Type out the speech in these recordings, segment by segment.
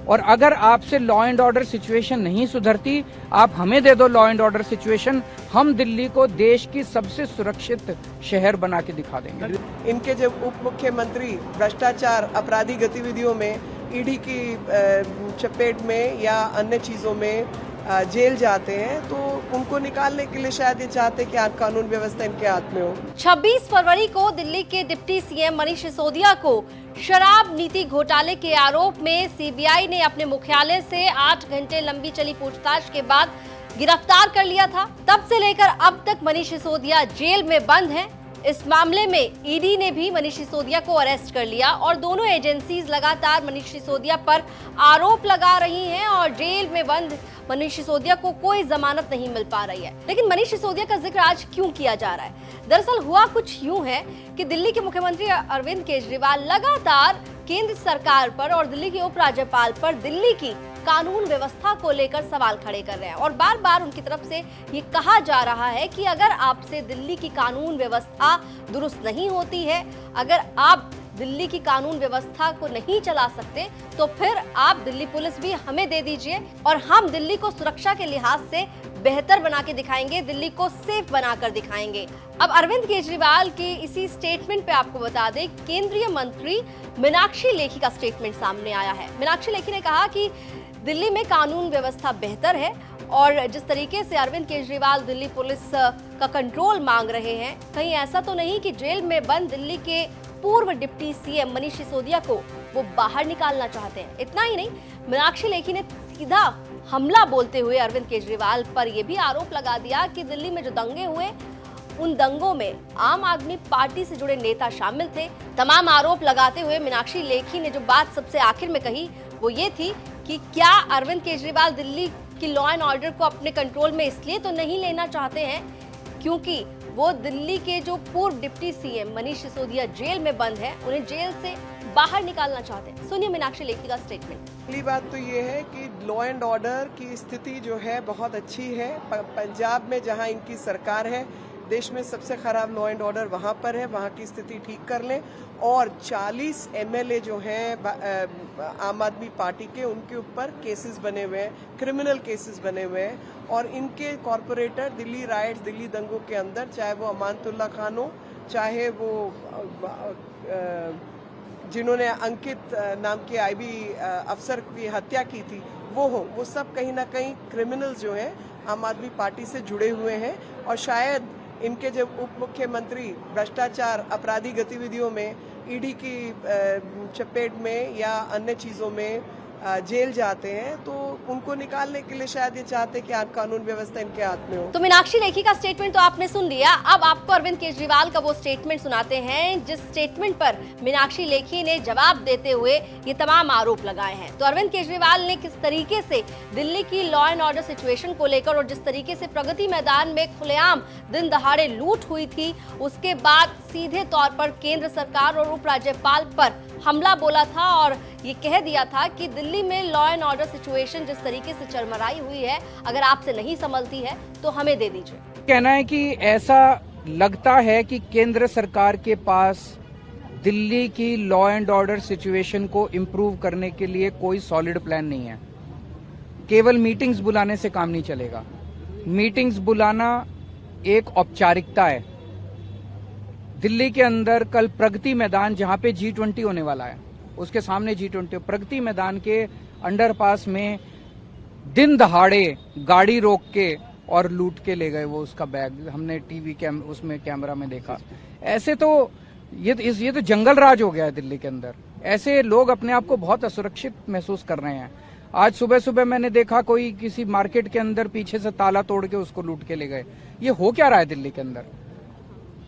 और अगर आपसे लॉ एंड ऑर्डर सिचुएशन नहीं सुधरती, आप हमें दे दो लॉ एंड ऑर्डर सिचुएशन, हम दिल्ली को देश की सबसे सुरक्षित शहर बना के दिखा देंगे। इनके जब उप मुख्यमंत्री भ्रष्टाचार अपराधी गतिविधियों में ईडी की चपेट में या अन्य चीजों में जेल जाते हैं, तो उनको निकालने के लिए शायद ये चाहते कि आप कानून व्यवस्था इनके हाथ में हो। 26 फरवरी को दिल्ली के डिप्टी सीएम मनीष सिसोदिया को शराब नीति घोटाले के आरोप में सीबीआई ने अपने मुख्यालय से 8 घंटे लंबी चली पूछताछ के बाद गिरफ्तार कर लिया था। तब से लेकर अब तक मनीष सिसोदिया जेल में बंद हैं। इस मामले में ईडी ने भी मनीष सिसोदिया को अरेस्ट कर लिया और दोनों एजेंसीज लगातार मनीष सिसोदिया पर आरोप लगा रही हैं और जेल में बंद मनीष सिसोदिया को कोई जमानत नहीं मिल पा रही है। लेकिन मनीष सिसोदिया का जिक्र आज क्यों किया जा रहा है? दरअसल हुआ कुछ यूं है कि दिल्ली के मुख्यमंत्री अरविंद केजरीवाल लगातार केंद्र सरकार पर और दिल्ली के उपराज्यपाल पर दिल्ली की कानून व्यवस्था को लेकर सवाल खड़े कर रहे हैं और बार बार उनकी तरफ से ये कहा जा रहा है कि अगर आपसे दिल्ली की कानून व्यवस्था दुरुस्त नहीं होती है, अगर आप दिल्ली की कानून व्यवस्था को नहीं चला सकते, तो फिर आप दिल्ली पुलिस भी हमें दे दीजिए और हम दिल्ली को सुरक्षा के लिहाज से बेहतर बना के दिखाएंगे, दिल्ली को सेफ बनाकर दिखाएंगे। अब अरविंद केजरीवाल के इसी स्टेटमेंट पे आपको बता दें, केंद्रीय मंत्री मीनाक्षी लेखी का स्टेटमेंट सामने आया है। मीनाक्षी लेखी ने कहा कि दिल्ली में कानून व्यवस्था बेहतर है और जिस तरीके से अरविंद केजरीवाल दिल्ली पुलिस का कंट्रोल मांग रहे हैं, कहीं ऐसा तो नहीं कि जेल में बंद दिल्ली के पूर्व डिप्टी सीएम मनीष सिसोदिया को वो बाहर निकालना चाहते हैं। इतना ही नहीं, मीनाक्षी लेखी ने सीधा हमला बोलते हुए अरविंद केजरीवाल पर यह भी आरोप लगा दिया कि दिल्ली में जो दंगे हुए, उन दंगों में आम आदमी पार्टी से जुड़े नेता शामिल थे। तमाम आरोप लगाते हुए मीनाक्षी लेखी ने जो बात सबसे आखिर में कही वो ये थी कि क्या अरविंद केजरीवाल दिल्ली की लॉ एंड ऑर्डर को अपने कंट्रोल में इसलिए तो नहीं लेना चाहते हैं क्योंकि वो दिल्ली के जो पूर्व deputy CM Manish Sisodia jail में बंद है, उन्हें जेल से बाहर निकालना चाहते हैं। सुनिए मीनाक्षी लेखी का स्टेटमेंट। पहली बात तो ये है कि लॉ एंड ऑर्डर की स्थिति जो है बहुत अच्छी है। पंजाब में जहां इनकी सरकार है, देश में सबसे खराब लॉ एंड ऑर्डर वहां पर है, वहां की स्थिति ठीक कर लें। और 40 एमएलए जो हैं आम आदमी पार्टी के, उनके ऊपर केसेस बने हुए हैं, क्रिमिनल केसेस बने हुए हैं। और इनके कॉरपोरेटर दिल्ली राइट्स, दिल्ली दंगों के अंदर, चाहे वो अमानतुल्लाह खान हो, चाहे वो जिन्होंने अंकित नाम के आईबी अफसर की हत्या की थी वो हो, वो सब कहीं ना कहीं क्रिमिनल्स जो हैं आम आदमी पार्टी से जुड़े हुए हैं। और शायद इनके जब उप मुख्यमंत्री भ्रष्टाचार अपराधी गतिविधियों में ईडी की चपेट में या अन्य चीजों में जेल जाते हैं, तो उनको निकालने के लिए शायद ये चाहते कि आप कानून व्यवस्था इनके हाथ में हो। तो मीनाक्षी लेखी का स्टेटमेंट तो आपने सुन लिया। अब आपको अरविंद केजरीवाल का वो स्टेटमेंट सुनाते हैं जिस स्टेटमेंट पर मीनाक्षी लेखी ने जवाब देते हुए ये तमाम आरोप लगाए हैं। तो अरविंद केजरीवाल ने किस तरीके से दिल्ली की लॉ एंड ऑर्डर सिचुएशन को लेकर और जिस तरीके से प्रगति मैदान में खुलेआम दिन दहाड़े लूट हुई थी, उसके बाद सीधे तौर पर केंद्र सरकार और उपराज्यपाल पर हमला बोला था और ये कह दिया था कि दिल्ली में लॉ एंड ऑर्डर सिचुएशन जिस तरीके से चरमराई हुई है, अगर आपसे नहीं संभलती है तो हमें दे दीजिए। कहना है कि ऐसा लगता है कि केंद्र सरकार के पास दिल्ली की लॉ एंड ऑर्डर सिचुएशन को इम्प्रूव करने के लिए कोई सॉलिड प्लान नहीं है। केवल मीटिंग्स बुलाने से काम नहीं चलेगा। मीटिंग्स बुलाना एक औपचारिकता है। दिल्ली के अंदर कल प्रगति मैदान, जहां पे G20 होने वाला है, उसके सामने G20, प्रगति मैदान के अंडरपास में दिन दहाड़े गाड़ी रोक के और लूट के ले गए वो उसका बैग। हमने टीवी उसमें कैमरा में देखा। ऐसे तो ये तो जंगल राज हो गया है दिल्ली के अंदर। ऐसे लोग अपने आप को बहुत असुरक्षित महसूस कर रहे हैं। आज सुबह सुबह मैंने देखा कोई किसी मार्केट के अंदर पीछे से ताला तोड़ के उसको लूट के ले गए। ये हो क्या रहा है दिल्ली के अंदर?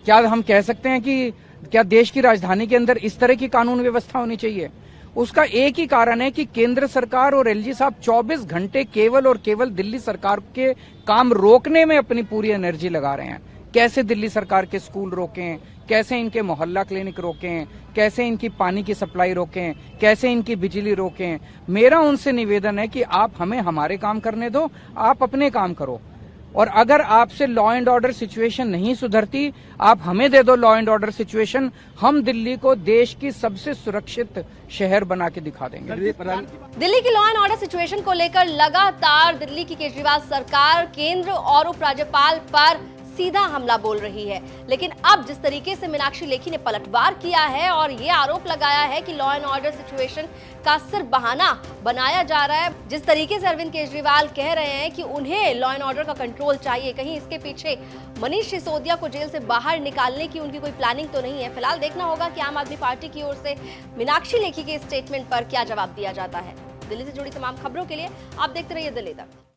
क्या हम कह सकते हैं कि क्या देश की राजधानी के अंदर इस तरह की कानून व्यवस्था होनी चाहिए? उसका एक ही कारण है कि केंद्र सरकार और एलजी साहब 24 घंटे केवल और केवल दिल्ली सरकार के काम रोकने में अपनी पूरी एनर्जी लगा रहे हैं। कैसे दिल्ली सरकार के स्कूल रोकें, कैसे इनके मोहल्ला क्लिनिक रोकें, कैसे इनकी पानी की सप्लाई रोकें, कैसे इनकी बिजली रोकें। मेरा उनसे निवेदन है कि आप हमें हमारे काम करने दो, आप अपने काम करो। और अगर आपसे लॉ एंड ऑर्डर सिचुएशन नहीं सुधरती, आप हमें दे दो लॉ एंड ऑर्डर सिचुएशन, हम दिल्ली को देश की सबसे सुरक्षित शहर बना के दिखा देंगे। दिल्ली की लॉ एंड ऑर्डर सिचुएशन को लेकर लगातार दिल्ली की केजरीवाल सरकार केंद्र और उपराज्यपाल पर सीधा हमला बोल रही है, लेकिन अब जिस तरीके से मीनाक्षी लेखी ने पलटवार किया है और ये आरोप लगाया है कि लॉ एंड ऑर्डर सिचुएशन का सिर्फ बहाना बनाया जा रहा है, जिस तरीके से अरविंद केजरीवाल कह रहे हैं कि उन्हें लॉ एंड ऑर्डर का कंट्रोल चाहिए, कहीं इसके पीछे मनीष सिसोदिया को जेल से बाहर निकालने की उनकी कोई प्लानिंग तो नहीं है। फिलहाल देखना होगा कि आम आदमी पार्टी की ओर से मीनाक्षी लेखी के स्टेटमेंट पर क्या जवाब दिया जाता है। दिल्ली से जुड़ी तमाम खबरों के लिए आप देखते रहिए दिल्ली तक।